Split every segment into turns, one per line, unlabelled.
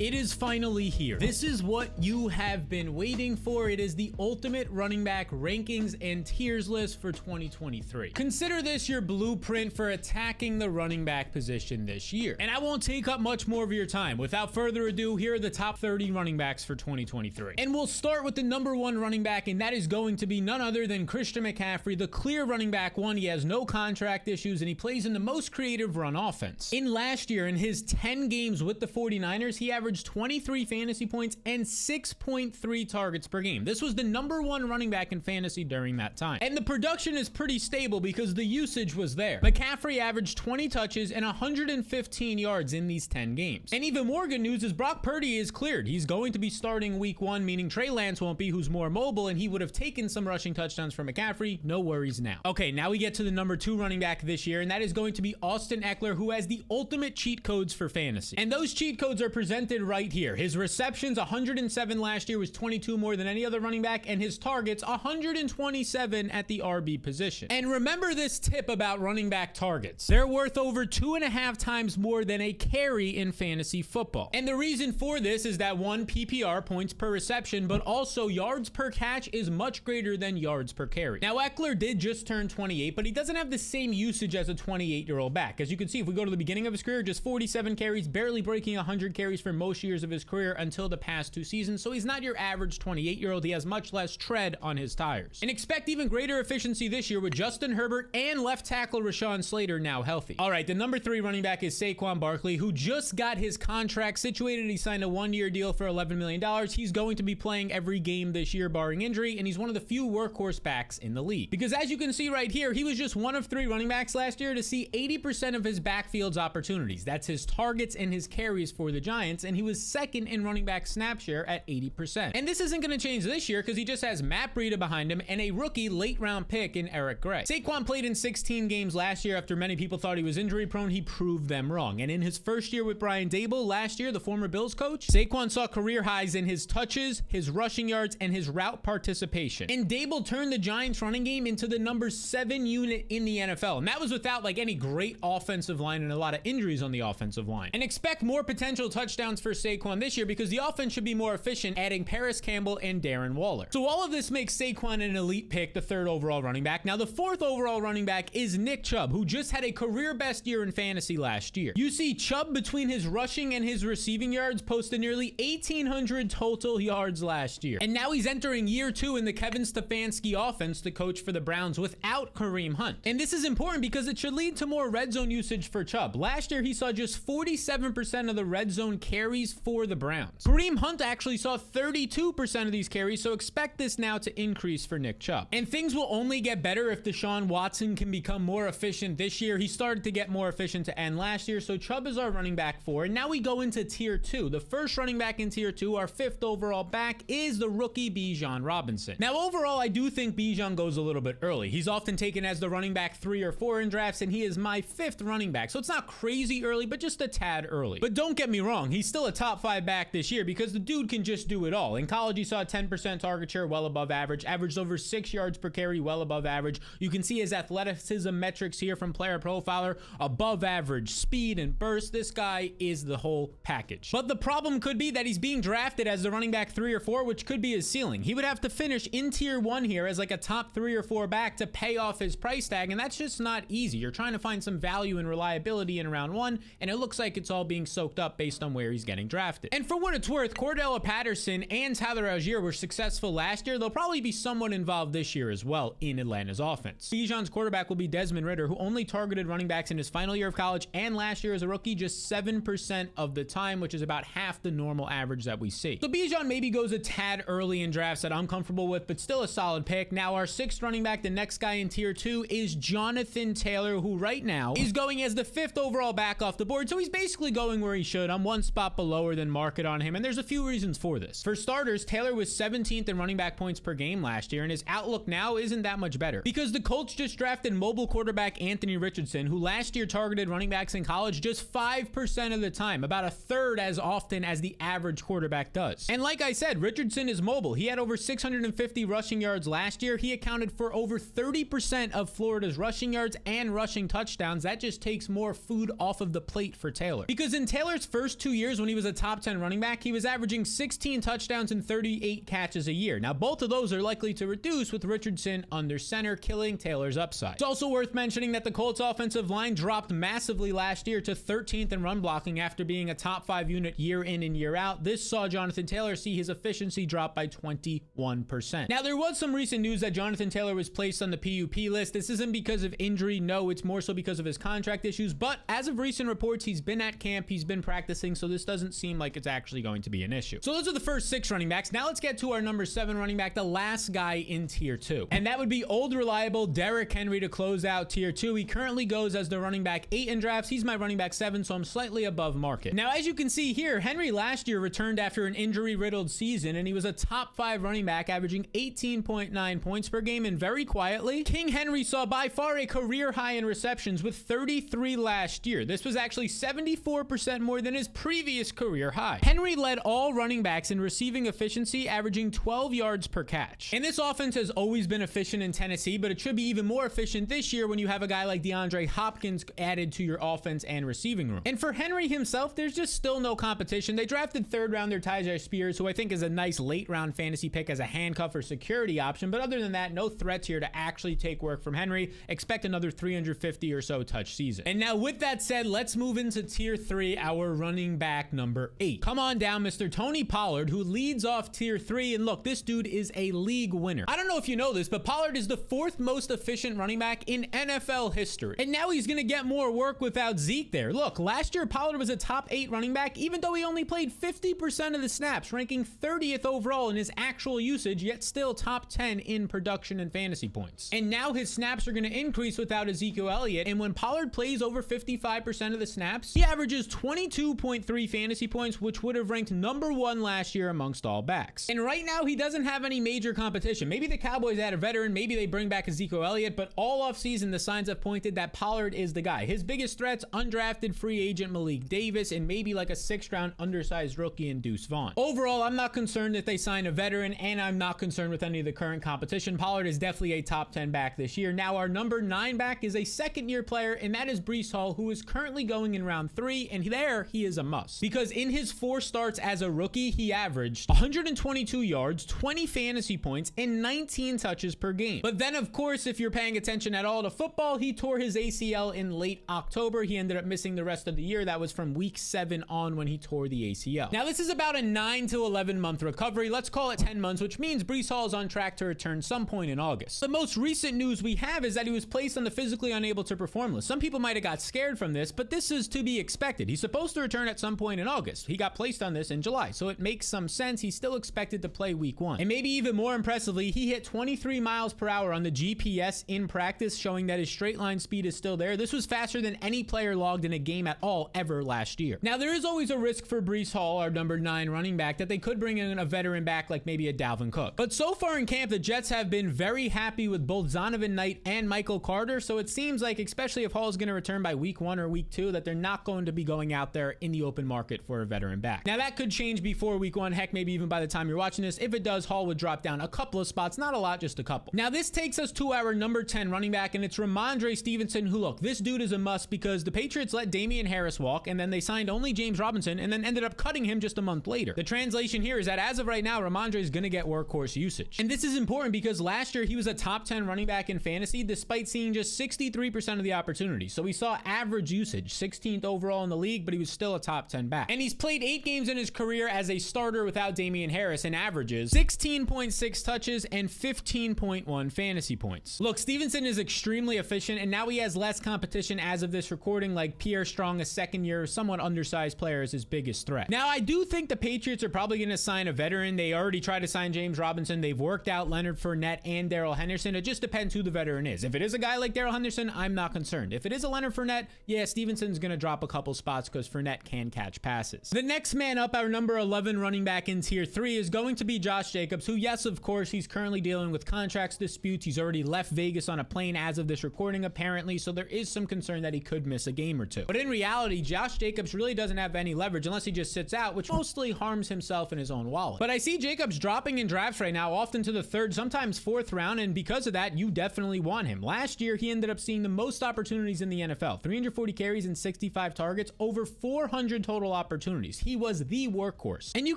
It is finally here. This is what you have been waiting for. It is the ultimate running back rankings and tiers list for 2023. Consider this your blueprint for attacking the running back position this year. And I won't take up much more of your time. Without further ado, here are the top 30 running backs for 2023. And we'll start with the number one running back, and that is going to be none other than Christian McCaffrey, the clear running back one. He has no contract issues, and he plays in the most creative run offense. In last year, in his 10 games with the 49ers, he averaged 23 fantasy points and 6.3 targets per game. This was the number one running back in fantasy during that time. And the production is pretty stable because the usage was there. McCaffrey averaged 20 touches and 115 yards in these 10 games. And even more good news is Brock Purdy is cleared. He's going to be starting week 1, meaning Trey Lance won't be, who's more mobile, and he would have taken some rushing touchdowns from McCaffrey. No worries now. Okay, now we get to the number 2 running back this year, and that is going to be Austin Ekeler, who has the ultimate cheat codes for fantasy. And those cheat codes are presented right here. His receptions, 107 last year, was 22 more than any other running back, and his targets, 127 at the RB position. And remember this tip about running back targets. They're worth over 2.5 times more than a carry in fantasy football. And the reason for this is that one, PPR, points per reception, but also yards per catch is much greater than yards per carry. Now, Ekeler did just turn 28, but he doesn't have the same usage as a 28-year-old back. As you can see, if we go to the beginning of his career, just 47 carries, barely breaking 100 carries for most years of his career until the past 2 seasons. So he's not your average 28-year-old. He has much less tread on his tires. And expect even greater efficiency this year with Justin Herbert and left tackle Rashad Slater now healthy. All right, the number 3 running back is Saquon Barkley, who just got his contract situated. He signed a 1-year deal for $11 million. He's going to be playing every game this year, barring injury, and he's one of the few workhorse backs in the league. Because as you can see right here, he was just one of 3 running backs last year to see 80% of his backfield's opportunities. That's his targets and his carries for the Giants, and he was second in running back snap share at 80%. And this isn't going to change this year because he just has Matt Breida behind him and a rookie late round pick in Eric Gray. Saquon played in 16 games last year. After many people thought he was injury prone, he proved them wrong. And in his first year with Brian Daboll last year, the former Bills coach, Saquon saw career highs in his touches, his rushing yards, and his route participation. And Daboll turned the Giants running game into the number 7 unit in the NFL. And that was without like any great offensive line and a lot of injuries on the offensive line. And expect more potential touchdowns for Saquon this year because the offense should be more efficient, adding Paris Campbell and Darren Waller. So all of this makes Saquon an elite pick, the 3rd overall running back. Now the 4th overall running back is Nick Chubb, who just had a career best year in fantasy last year. You see Chubb, between his rushing and his receiving yards, posted nearly 1,800 total yards last year. And now he's entering year 2 in the Kevin Stefanski offense to coach for the Browns without Kareem Hunt. And this is important because it should lead to more red zone usage for Chubb. Last year, he saw just 47% of the red zone carries for the Browns. Kareem Hunt actually saw 32% of these carries, so expect this now to increase for Nick Chubb. And things will only get better if Deshaun Watson can become more efficient this year. He started to get more efficient to end last year, so Chubb is our running back 4. And now we go into tier 2. The first running back in tier 2, our 5th overall back, is the rookie Bijan Robinson. Now overall, I do think Bijan goes a little bit early. He's often taken as the running back 3 or 4 in drafts, and he is my 5th running back. So it's not crazy early, but just a tad early. But don't get me wrong, he's still a top 5 back this year because the dude can just do it all. In college, he saw a 10% target share, well above average, averaged over 6 yards per carry, well above average. You can see his athleticism metrics here from Player Profiler, above average speed and burst. This guy is the whole package. But the problem could be that he's being drafted as the running back 3 or 4, which could be his ceiling. He would have to finish in tier 1 here as like a top 3 or 4 back to pay off his price tag, and that's just not easy. You're trying to find some value and reliability in round 1, and it looks like it's all being soaked up based on where he's getting drafted. And for what it's worth, Cordell Patterson and Tyler Algier were successful last year. They'll probably be somewhat involved this year as well in Atlanta's offense. Bijan's quarterback will be Desmond Ridder, who only targeted running backs in his final year of college and last year as a rookie just 7% of the time, which is about half the normal average that we see. So Bijan maybe goes a tad early in drafts that I'm comfortable with, but still a solid pick. Now our 6th running back, the next guy in tier 2, is Jonathan Taylor, who right now is going as the 5th overall back off the board. So he's basically going where he should. I'm one spot below than market on him, and there's a few reasons for this. For starters, Taylor was 17th in running back points per game last year, and his outlook now isn't that much better because the Colts just drafted mobile quarterback Anthony Richardson, who last year targeted running backs in college just 5% of the time, about a third as often as the average quarterback does. And like I said, Richardson is mobile. He had over 650 rushing yards last year. He accounted for over 30% of Florida's rushing yards and rushing touchdowns. That just takes more food off of the plate for Taylor. Because in Taylor's first 2 years when he was a top 10 running back, he was averaging 16 touchdowns and 38 catches a year. Now, both of those are likely to reduce with Richardson under center, killing Taylor's upside. It's also worth mentioning that the Colts offensive line dropped massively last year to 13th in run blocking after being a top 5 unit year in and year out. This saw Jonathan Taylor see his efficiency drop by 21%. Now, there was some recent news that Jonathan Taylor was placed on the PUP list. This isn't because of injury. No, it's more so because of his contract issues. But as of recent reports, he's been at camp, he's been practicing, so this doesn't seem like it's actually going to be an issue. So those are the first 6 running backs. Now let's get to our number 7 running back, the last guy in tier 2. And that would be old reliable Derrick Henry to close out tier 2. He currently goes as the running back 8 in drafts. He's my running back 7, so I'm slightly above market. Now, as you can see here, Henry last year returned after an injury-riddled season, and he was a top 5 running back, averaging 18.9 points per game. And very quietly, King Henry saw by far a career high in receptions with 33 last year. This was actually 74% more than his previous career high. Henry led all running backs in receiving efficiency, averaging 12 yards per catch. And this offense has always been efficient in Tennessee, but it should be even more efficient this year when you have a guy like DeAndre Hopkins added to your offense and receiving room. And for Henry himself, there's just still no competition. They drafted 3rd rounder Tyjae Spears, who I think is a nice late round fantasy pick as a handcuff or security option. But other than that, no threats here to actually take work from Henry. Expect another 350 or so touch season. And now with that said, let's move into tier 3, our running back number 8. Come on down, Mr. Tony Pollard, who leads off tier 3. And look, this dude is a league winner. I don't know if you know this, but Pollard is the 4th most efficient running back in NFL history. And now he's going to get more work without Zeke there. Look, last year Pollard was a top 8 running back, even though he only played 50% of the snaps, ranking 30th overall in his actual usage, yet still top 10 in production and fantasy points. And now his snaps are going to increase without Ezekiel Elliott. And when Pollard plays over 55% of the snaps, he averages 22.3 fantasy points, which would have ranked number 1 last year amongst all backs. And right now, he doesn't have any major competition. Maybe the Cowboys add a veteran, maybe they bring back Ezekiel Elliott, but all offseason, the signs have pointed that Pollard is the guy. His biggest threats, undrafted free agent Malik Davis, and maybe like a 6th round undersized rookie in Deuce Vaughn. Overall, I'm not concerned if they sign a veteran, and I'm not concerned with any of the current competition. Pollard is definitely a top 10 back this year. Now, our number 9 back is a 2nd-year player, and that is Breece Hall, who is currently going in round 3, and there he is a must. Because in his 4 starts as a rookie, he averaged 122 yards, 20 fantasy points, and 19 touches per game. But then, of course, if you're paying attention at all to football, he tore his ACL in late October. He ended up missing the rest of the year. That was from week 7 on when he tore the ACL. Now, this is about a 9 to 11 month recovery. Let's call it 10 months, which means Breece Hall is on track to return some point in August. The most recent news we have is that he was placed on the physically unable to perform list. Some people might have got scared from this, but this is to be expected. He's supposed to return at some point in August. He got placed on this in July, so it makes some sense. He's still expected to play week 1. And maybe even more impressively, he hit 23 miles per hour on the GPS in practice, showing that his straight line speed is still there. This was faster than any player logged in a game at all ever last year. Now, there is always a risk for Breece Hall, our number 9 running back, that they could bring in a veteran back like maybe a Dalvin Cook. But so far in camp, the Jets have been very happy with both Zonovan Knight and Michael Carter, so it seems like, especially if Hall is going to return by week 1 or week 2, that they're not going to be going out there in the open market for a veteran back. Now, that could change before week 1, heck, maybe even by the time you're watching this. If it does, Hall would drop down a couple of spots, not a lot, just a couple. Now, this takes us to our number 10 running back, and it's Ramondre Stevenson, who, look, this dude is a must because the Patriots let Damian Harris walk, and then they signed only James Robinson, and then ended up cutting him just a month later. The translation here is that as of right now, Ramondre is going to get workhorse usage. And this is important because last year he was a top 10 running back in fantasy, despite seeing just 63% of the opportunities. So we saw average usage, 16th overall in the league, but he was still a top 10 back. And he's played 8 games in his career as a starter without Damian Harris and averages 16.6 touches and 15.1 fantasy points. Look, Stevenson is extremely efficient, and now he has less competition as of this recording, like Pierre Strong, a 2nd-year, somewhat undersized player, is his biggest threat. Now, I do think the Patriots are probably going to sign a veteran. They already tried to sign James Robinson. They've worked out Leonard Fournette and Darrell Henderson. It just depends who the veteran is. If it is a guy like Darrell Henderson, I'm not concerned. If it is a Leonard Fournette, yeah, Stevenson's going to drop a couple spots because Fournette can catch passes. The next man up, our number 11 running back in tier 3, is going to be Josh Jacobs, who, yes, of course, he's currently dealing with contracts disputes. He's already left Vegas on a plane as of this recording, apparently, so there is some concern that he could miss a game or two. But in reality, Josh Jacobs really doesn't have any leverage unless he just sits out, which mostly harms himself and his own wallet. But I see Jacobs dropping in drafts right now, often to the 3rd, sometimes 4th round, and because of that, you definitely want him. Last year, he ended up seeing the most opportunities in the NFL, 340 carries and 65 targets, over 400 total several opportunities. He was the workhorse. And you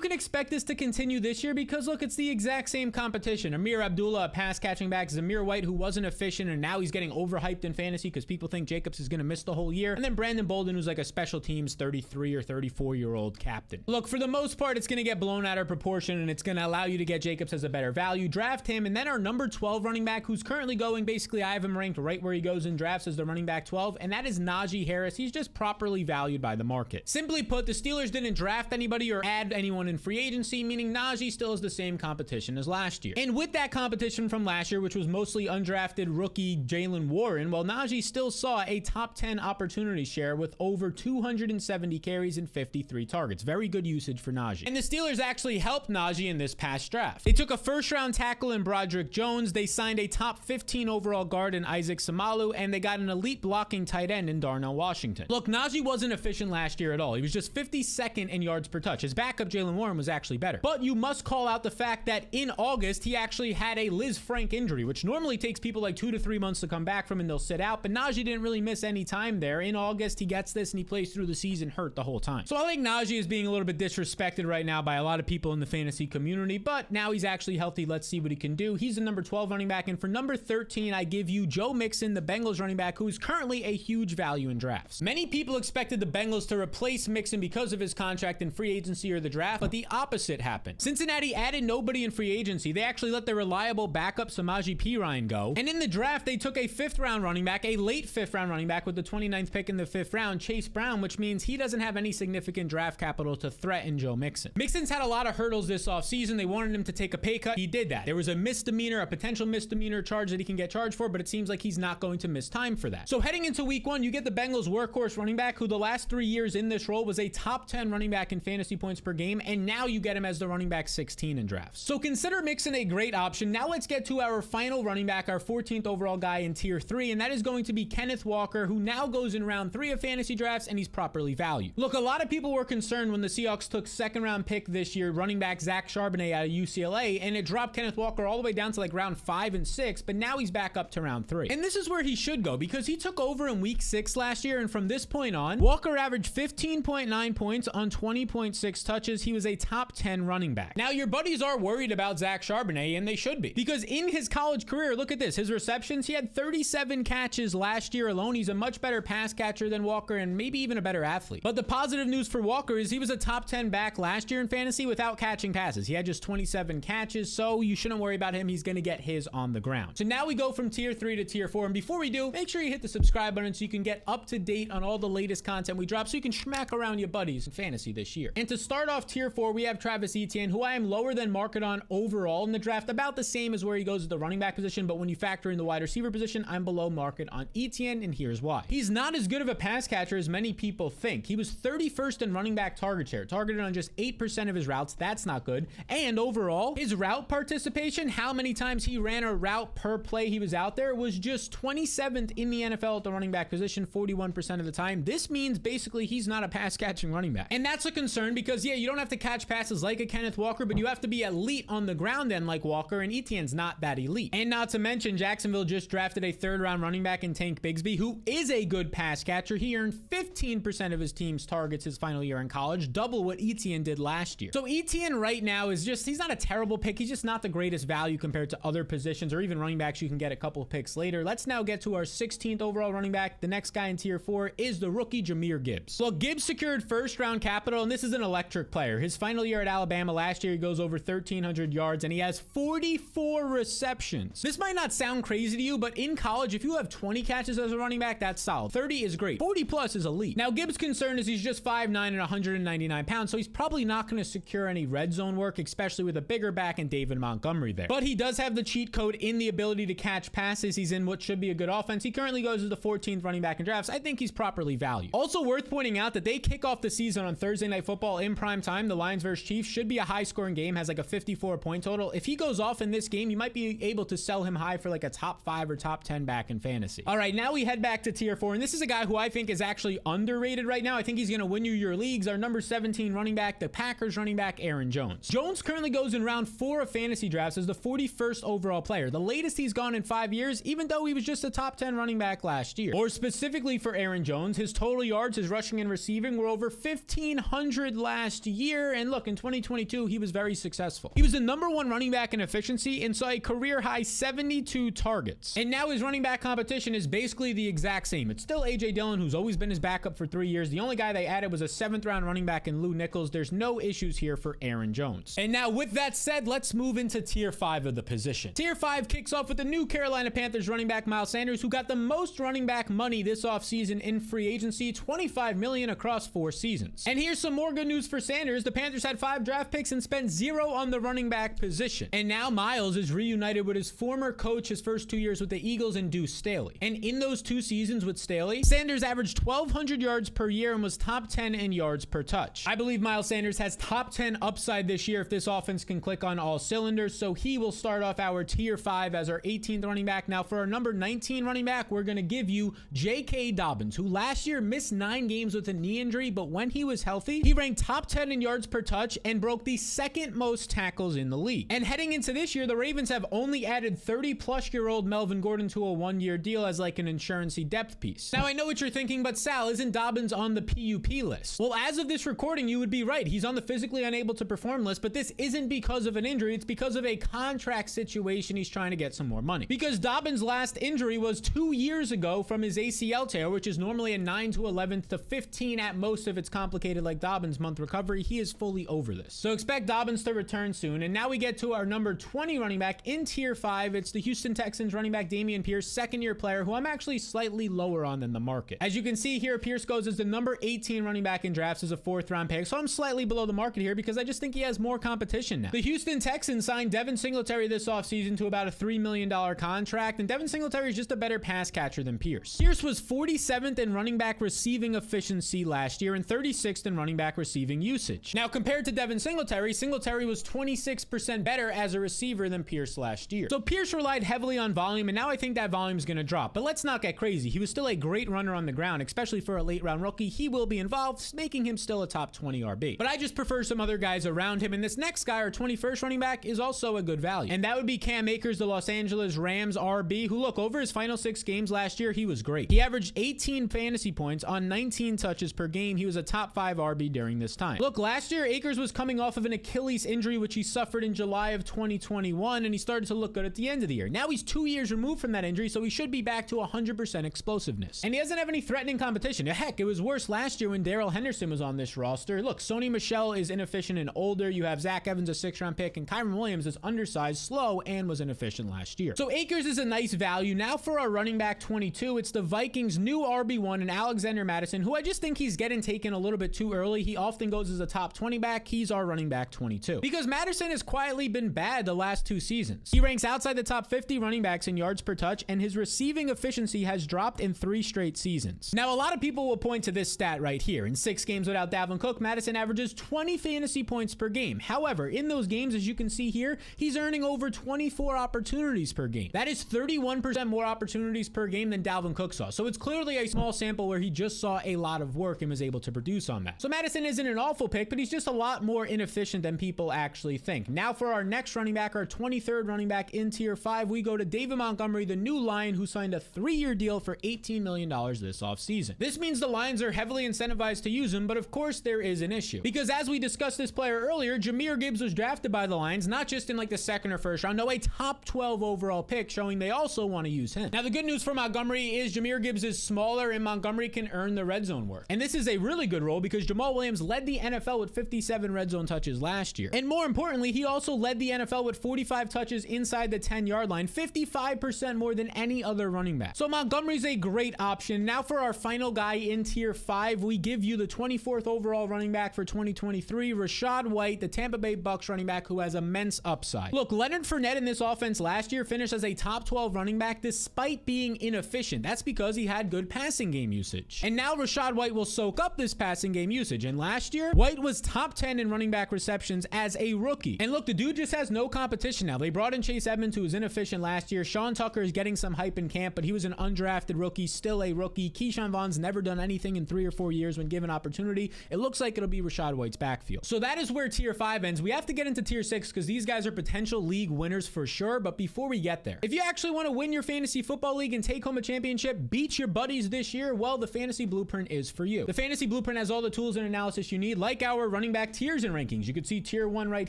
can expect this to continue this year because look, it's the exact same competition. Amir Abdullah, a pass catching back, Zamir White, who wasn't efficient, and now he's getting overhyped in fantasy because people think Jacobs is going to miss the whole year. And then Brandon Bolden, who's like a special teams 33 or 34-year-old captain. Look, for the most part, it's going to get blown out of proportion, and it's going to allow you to get Jacobs as a better value. Draft him, and then our number 12 running back, who's currently going, basically I have him ranked right where he goes in drafts as the running back 12, and that is Najee Harris. He's just properly valued by the market. Simply put, the Steelers didn't draft anybody or add anyone in free agency, meaning Najee still has the same competition as last year. And with that competition from last year, which was mostly undrafted rookie Jaylen Warren, well, Najee still saw a top 10 opportunity share with over 270 carries and 53 targets. Very good usage for Najee. And the Steelers actually helped Najee in this past draft. They took a first-round tackle in Broderick Jones, they signed a top 15 overall guard in Isaac Samalu, and they got an elite blocking tight end in Darnell Washington. Look, Najee wasn't efficient last year at all. He was just 52nd in yards per touch. His backup, Jaylen Warren, was actually better. But you must call out the fact that in August, he actually had a Liz Frank injury, which normally takes people like 2 to 3 months to come back from and they'll sit out, but Najee didn't really miss any time there. In August, he gets this and he plays through the season hurt the whole time. So I think Najee is being a little bit disrespected right now by a lot of people in the fantasy community, but now he's actually healthy. Let's see what he can do. He's the number 12 running back, and for number 13, I give you Joe Mixon, the Bengals running back, who is currently a huge value in drafts. Many people expected the Bengals to replace Mixon because of his contract in free agency or the draft, but the opposite happened. Cincinnati added nobody in free agency. They actually let their reliable backup Samaje Perine go, and in the draft, they took a 5th round running back, a late 5th round running back with the 29th pick in the 5th round, Chase Brown, which means he doesn't have any significant draft capital to threaten Joe Mixon. Mixon's had a lot of hurdles this offseason. They wanted him to take a pay cut. He did that. There was a misdemeanor, a potential misdemeanor charge that he can get charged for, but it seems like he's not going to miss time for that. So heading into week 1, you get the Bengals workhorse running back, who the last 3 years in this role was a top 10 running back in fantasy points per game, and now you get him as the running back 16 in drafts. So consider Mixon a great option. Now let's get to our final running back, our 14th overall guy in tier 3, and that is going to be Kenneth Walker, who now goes in round 3 of fantasy drafts, and he's properly valued. Look, a lot of people were concerned when the Seahawks took 2nd round pick this year, running back Zach Charbonnet out of UCLA, and it dropped Kenneth Walker all the way down to like round 5 and 6, but now he's back up to round 3. And this is where he should go because he took over in week 6 last year, and from this point on, Walker averaged 15.9 points on 20.6 touches. He was a top 10 running back. Now, your buddies are worried about Zach Charbonnet, and they should be, because in his college career, look at this, his receptions, he had 37 catches last year alone. He's a much better pass catcher than Walker and maybe even a better athlete. But the positive news for Walker is he was a top 10 back last year in fantasy without catching passes. He had just 27 catches, so you shouldn't worry about him. He's going to get his on the ground. So now we go from tier 3 to tier 4. And before we do, make sure you hit the subscribe button so you can get up to date on all the latest content we drop so you can smack around your buddies in fantasy this year. And to start off tier 4, we have Travis Etienne, who I am lower than market on overall in the draft, about the same as where he goes at the running back position. But when you factor in the wide receiver position, I'm below market on Etienne, and here's why. He's not as good of a pass catcher as many people think. He was 31st in running back target share, targeted on just 8% of his routes. That's not good. And overall, his route participation, how many times he ran a route per play he was out there, was just 27th in the NFL at the running back position, 41% of the time. This means basically he's not a pass catching running back. And that's a concern because, yeah, you don't have to catch passes like a Kenneth Walker, but you have to be elite on the ground then like Walker, and Etienne's not that elite. And not to mention, Jacksonville just drafted a 3rd round running back in Tank Bigsby, who is a good pass catcher. He earned 15% of his team's targets his final year in college, double what Etienne did last year. So Etienne right now is just, he's not a terrible pick. He's just not the greatest value compared to other positions or even running backs you can get a couple of picks later. Let's now get to our 16th overall running back. The next guy in tier 4 is the rookie Jahmyr Gibbs. Well, Gibbs secured 1st round capital, and this is an electric player. His final year at Alabama last year, he goes over 1,300 yards, and he has 44 receptions. This might not sound crazy to you, but in college, if you have 20 catches as a running back, that's solid. 30 is great. 40 plus is elite. Now, Gibbs' concern is he's just 5'9" and 199 pounds, so he's probably not going to secure any red zone work, especially with a bigger back and David Montgomery there. But he does have the cheat code in the ability to catch passes. He's in what should be a good offense. He currently goes as the 14th running back in drafts. I think he's properly valued. Also worth pointing out that they kick off the season on Thursday Night Football in prime time. The Lions versus Chiefs should be a high-scoring game, has like a 54-point total. If he goes off in this game, you might be able to sell him high for like a top 5 or top 10 back in fantasy. All right, now we head back to tier 4, and this is a guy who I think is actually underrated right now. I think he's going to win you your leagues. Our number 17 running back, the Packers running back, Aaron Jones. Jones currently goes in round 4 of fantasy drafts as the 41st overall player. The latest he's gone in 5 years, even though he was just a top 10 running back last year. Or specifically for Aaron Jones, his total yards, his rushing and receiving were over over 1,500 last year. And look, in 2022, he was very successful. He was the #1 running back in efficiency and saw a career high 72 targets. And now his running back competition is basically the exact same. It's still A.J. Dillon, who's always been his backup for 3 years. The only guy they added was a 7th-round running back in Lou Nichols. There's no issues here for Aaron Jones. And now with that said, let's move into tier 5 of the position. Tier 5 kicks off with the new Carolina Panthers running back Miles Sanders, who got the most running back money this offseason in free agency, $25 million across 4 seasons. And here's some more good news for Sanders. The Panthers had 5 draft picks and spent 0 on the running back position. And now Miles is reunited with his former coach his first 2 years with the Eagles and Deuce Staley. And in those 2 seasons with Staley, Sanders averaged 1,200 yards per year and was top 10 in yards per touch. I believe Miles Sanders has top 10 upside this year if this offense can click on all cylinders, so he will start off our tier 5 as our 18th running back. Now for our number 19 running back, we're going to give you J.K. Dobbins, who last year missed 9 games with a knee injury, but when he was healthy, he ranked top 10 in yards per touch and broke the 2nd most tackles in the league. And heading into this year, the Ravens have only added 30-plus-year-old Melvin Gordon to a 1-year deal as like an insurance-y depth piece. Now I know what you're thinking, but Sal, isn't Dobbins on the PUP list? Well, as of this recording, you would be right. He's on the physically unable to perform list, but this isn't because of an injury. It's because of a contract situation. He's trying to get some more money. Because Dobbins' last injury was 2 years ago from his ACL tear, which is normally a 9 to 11 to 15 at most if it's complicated like Dobbins' month recovery. He is fully over this. So expect Dobbins to return soon. And now we get to our number 20 running back in tier 5. It's the Houston Texans running back Dameon Pierce, 2nd-year player, who I'm actually slightly lower on than the market. As you can see here, Pierce goes as the number 18 running back in drafts as a 4th-round pick. So I'm slightly below the market here because I just think he has more competition now. The Houston Texans signed Devin Singletary this offseason to about a $3 million contract, and Devin Singletary is just a better pass catcher than Pierce. Pierce was 47th in running back receiving efficiency last year and 36th in running back receiving usage. Now, compared to Devin Singletary, Singletary was 26% better as a receiver than Pierce last year. So Pierce relied heavily on volume, and now I think that volume is going to drop. But let's not get crazy. He was still a great runner on the ground, especially for a late-round rookie. He will be involved, making him still a top 20 RB. But I just prefer some other guys around him, and this next guy, our 21st running back, is also a good value. And that would be Cam Akers, the Los Angeles Rams RB, who, look, over his final 6 games last year, he was great. He averaged 18 fantasy points on 19 touches per game. He was a top 5 RB during this time. Look, last year, Akers was coming off of an Achilles injury, which he suffered in July of 2021, and he started to look good at the end of the year. Now he's 2 years removed from that injury, so he should be back to 100% explosiveness. And he doesn't have any threatening competition. Heck, it was worse last year when Darrell Henderson was on this roster. Look, Sony Michel is inefficient and older. You have Zach Evans, a 6th-round pick, and Kyron Williams is undersized, slow, and was inefficient last year. So Akers is a nice value. Now for our running back 22, it's the Vikings' new RB1 and Alexander Mattison, who I just think he's getting taken a little bit too early. He often goes as a top 20 back. He's our running back 22. Because Mattison has quietly been bad the last 2 seasons. He ranks outside the top 50 running backs in yards per touch, and his receiving efficiency has dropped in 3 straight seasons. Now, a lot of people will point to this stat right here. In 6 games without Dalvin Cook, Mattison averages 20 fantasy points per game. However, in those games, as you can see here, he's earning over 24 opportunities per game. That is 31% more opportunities per game than Dalvin Cook saw. So it's clearly a small sample where he just saw a lot of work and was able to produce on that. So Mattison isn't an awful pick, but he's just a lot more inefficient than people actually think. Now for our next running back, our 23rd running back in tier 5, we go to David Montgomery, the new Lion, who signed a 3-year deal for $18 million this offseason. This means the Lions are heavily incentivized to use him, but of course there is an issue. Because as we discussed this player earlier, Jahmyr Gibbs was drafted by the Lions, not just in like the 2nd or 1st round, no, a top 12 overall pick, showing they also want to use him. Now the good news for Montgomery is Jahmyr Gibbs is smaller and Montgomery can earn the red zone work. And this is a really good role because Jamal Williams led the NFL with 57 red zone touches last year. And more importantly, he also led the NFL with 45 touches inside the 10-yard line, 55% more than any other running back. So Montgomery's a great option. Now for our final guy in tier 5, we give you the 24th overall running back for 2023, Rashad White, the Tampa Bay Bucks running back who has immense upside. Look, Leonard Fournette in this offense last year finished as a top 12 running back despite being inefficient. That's because he had good passing game usage. And now Rashad White will soak up this passing game usage. And last year, White was top 10 in running back receptions as a rookie. And look, the dude just has no competition now. They brought in Chase Edmonds, who was inefficient last year. Sean Tucker is getting some hype in camp, but he was an undrafted rookie, still a rookie. Keyshawn Vaughn's never done anything in 3 or 4 years when given opportunity. It looks like it'll be Rashad White's backfield. So that is where tier 5 ends. We have to get into tier 6 because these guys are potential league winners for sure. But before we get there, if you actually want to win your fantasy football league and take home a championship, beat your buddies this year, well, the Fantasy Blueprint is for you. The Fantasy blueprint has all the tools and analysis you need, like our running back tiers and rankings. You could see tier 1 right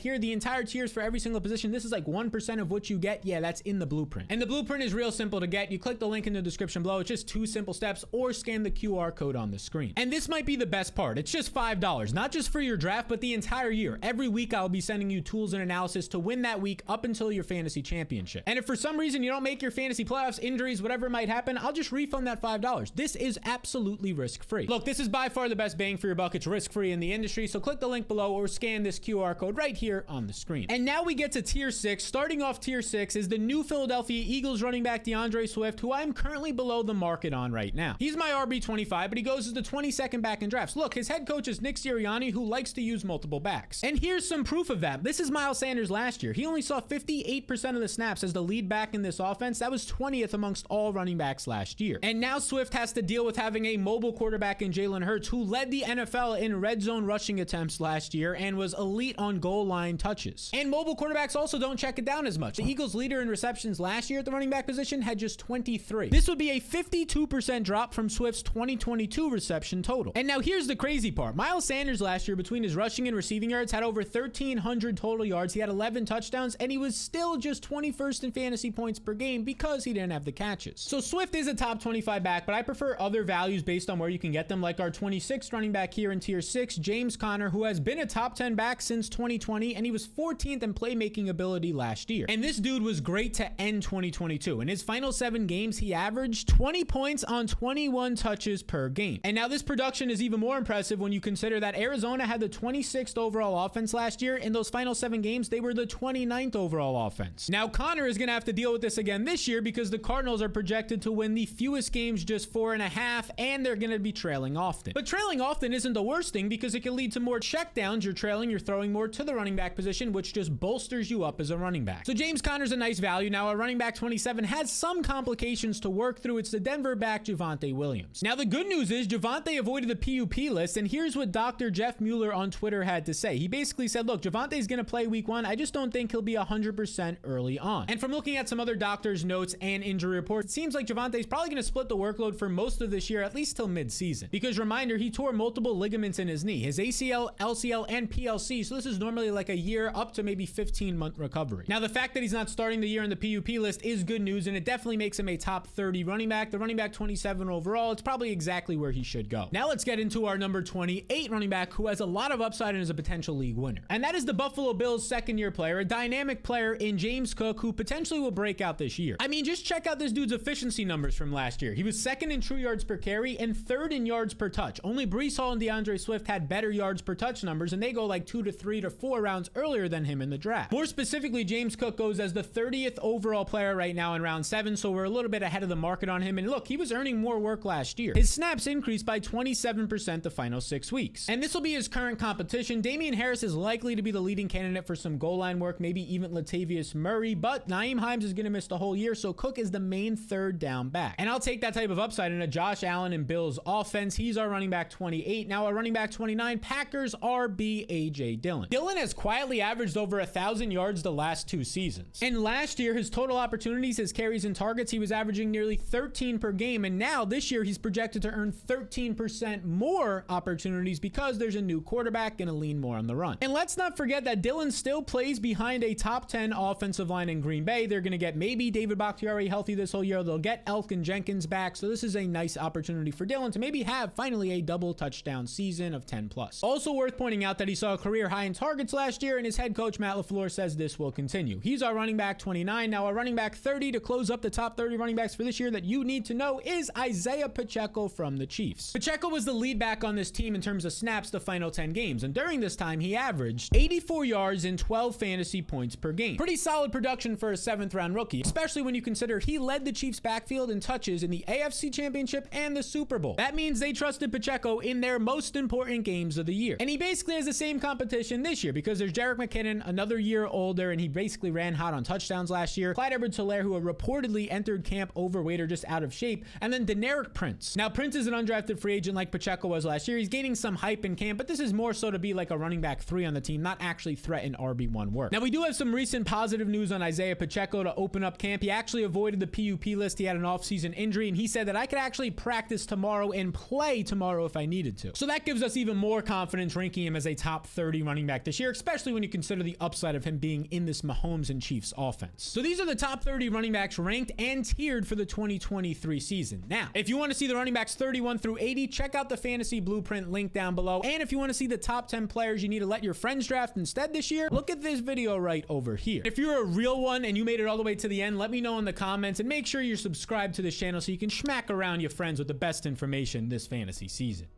here. The entire tiers for every single position. This is like 1% of what you get. Yeah, that's in the blueprint. And the blueprint is real simple to get. You click the link in the description below. It's just 2 simple steps, or scan the QR code on the screen. And this might be the best part. It's just $5, not just for your draft, but the entire year. Every week I'll be sending you tools and analysis to win that week up until your fantasy championship. And if for some reason you don't make your fantasy playoffs, injuries, whatever might happen, I'll just refund that $5. This is absolutely risk-free. Look, this is by far the best bang for your buck. It's risk-free in the industry, so click the link below or scan this QR code right here on the screen. And now we get to tier 6. Starting off tier 6 is the new Philadelphia Eagles running back DeAndre Swift, who I'm currently below the market on right now. He's my RB25, but he goes as the 22nd back in drafts. Look, his head coach is Nick Sirianni, who likes to use multiple backs. And here's some proof of that. This is Miles Sanders last year. He only saw 58% of the snaps as the lead back in this offense. That was 20th amongst all running backs last year. And now Swift has to deal with having a mobile quarterback in Jalen Hurts, who led the NFL in red zone rushing attempts last year and was elite on goal line touches. And mobile quarterbacks also don't check it down as much. The Eagles leader in receptions last year at the running back position had just 23. This would be a 52% drop from Swift's 2022 reception total. And now here's the crazy part. Miles Sanders last year, between his rushing and receiving yards, had over 1,300 total yards. He had 11 touchdowns, and he was still just 21st in fantasy points per game because he didn't have the catches. So Swift is a top 25 back, but I prefer other values based on where you can get them, like our 26th running back here in tier 6, James Conner, who has been a top 10 back since 2020, and he was 14th in playmaking ability last year. And this dude was great to end 2022. In his final 7 games, he averaged 20 points on 21 touches per game. And now this production is even more impressive when you consider that Arizona had the 26th overall offense last year. In those final 7 games, they were the 29th overall offense. Now Conner is going to have to deal with this again this year because the Cardinals are projected to win the fewest games, just 4.5, and they're going to be trailing often. But trailing often isn't the worst thing because it can lead to more checkdowns. You're trailing, you're throwing more to the running back position, which just bolsters you up as a running back. So James Conner's a nice value. Now our running back 27 has some complications to work through. It's the Denver back Javonte Williams. Now the good news is Javonte avoided the PUP list, and here's what Dr. Jeff Mueller on Twitter had to say. He basically said, look, Javonte's going to play week 1. I just don't think he'll be 100% early on. And from looking at some other doctors' notes and injury reports, it seems like Javonte's probably going to split the workload for most of this year, at least till mid-season. Because reminder, he tore multiple ligaments in his knee, his ACL, LCL, and PLC. So this is normally like a year up to maybe 15-month recovery. Now the fact that he's not starting the year in the PUP list is good news, and it definitely makes him a top 30 running back. The running back 27 overall, it's probably exactly where he should go. Now let's get into our number 28 running back, who has a lot of upside and is a potential league winner. And that is the Buffalo Bills second-year player, a dynamic player in James Cook, who potentially will break out this year. I mean, just check out this dude's efficiency numbers from last year. He was 2nd in true yards per carry and 3rd in yards per touch. Only Breece Hall and DeAndre Swift had better yards per touch numbers, and they go like 2 to 3 to 4 rounds earlier than him in the draft. More specifically, James Cook goes as the 30th overall player right now in round 7, so we're a little bit ahead of the market on him. And look, he was earning more work last year. His snaps increased by 27% the final 6 weeks. And this will be his current competition. Damian Harris is likely to be the leading candidate for some goal line work, maybe even Latavius Murray, but Nyheim Hines is going to miss the whole year, so Cook is the main 3rd down back. And I'll take that type of upside in a Josh Allen and Bills offense. He's our running back 28. Now our running back 29, Packers RB AJ Dillon. Dillon has quietly averaged over 1,000 yards the last 2 seasons. And last year, his total opportunities, his carries and targets, he was averaging nearly 13 per game. And now this year, he's projected to earn 13% more opportunities because there's a new quarterback going to lean more on the run. And let's not forget that Dillon still plays behind a top 10 offensive line in Green Bay. They're going to get maybe David Bakhtiari healthy this whole year. They'll get Elkin Jenkins back. So this is a nice opportunity for Dillon to maybe have finally a double touchdown season of 10 plus. Also worth pointing out that he saw a career high in targets last year, and his head coach Matt LaFleur says this will continue. He's our running back 29. Now our running back 30 to close up the top 30 running backs for this year that you need to know is Isaiah Pacheco from the Chiefs. Pacheco was the lead back on this team in terms of snaps the final 10 games, and during this time he averaged 84 yards and 12 fantasy points per game. Pretty solid production for a 7th round rookie, especially when you consider he led the Chiefs backfield in touches in the AFC Championship and the Super Bowl. That means they trusted Pacheco in their most important games of the year. And he basically has the same competition this year because there's Derrick McKinnon, another year older, and he basically ran hot on touchdowns last year. Clyde Edwards-Helaire, who reportedly entered camp overweight or just out of shape. And then Derrick Prince. Now, Prince is an undrafted free agent like Pacheco was last year. He's gaining some hype in camp, but this is more so to be like a running back 3 on the team, not actually threaten RB1 work. Now, we do have some recent positive news on Isaiah Pacheco to open up camp. He actually avoided the PUP list. He had an offseason injury, and he said that I could actually practice tomorrow and play tomorrow if if I needed to. So that gives us even more confidence ranking him as a top 30 running back this year, especially when you consider the upside of him being in this Mahomes and Chiefs offense. So these are the top 30 running backs ranked and tiered for the 2023 season. Now, if you want to see the running backs 31 through 80, check out the fantasy blueprint link down below. And if you want to see the top 10 players you need to let your friends draft instead this year, look at this video right over here. If you're a real one and you made it all the way to the end, let me know in the comments and make sure you're subscribed to this channel so you can schmack around your friends with the best information this fantasy season.